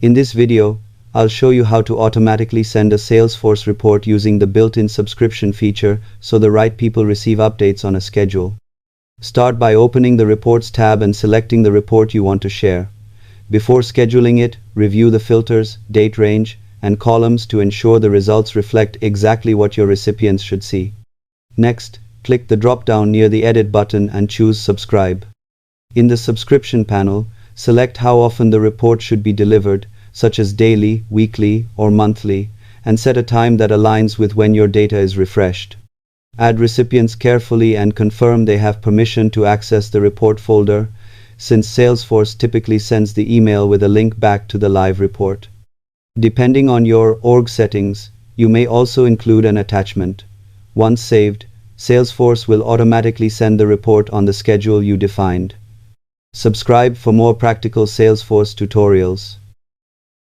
In this video, I'll show you how to automatically send a Salesforce report using the built-in subscription feature so the right people receive updates on a schedule. Start by opening the Reports tab and selecting the report you want to share. Before scheduling it, review the filters, date range, and columns to ensure the results reflect exactly what your recipients should see. Next, click the drop-down near the Edit button and choose Subscribe. In the subscription panel, select how often the report should be delivered, such as daily, weekly, or monthly, and set a time that aligns with when your data is refreshed. Add recipients carefully and confirm they have permission to access the report folder, since Salesforce typically sends the email with a link back to the live report. Depending on your org settings, you may also include an attachment. Once saved, Salesforce will automatically send the report on the schedule you defined. Subscribe for more practical Salesforce tutorials.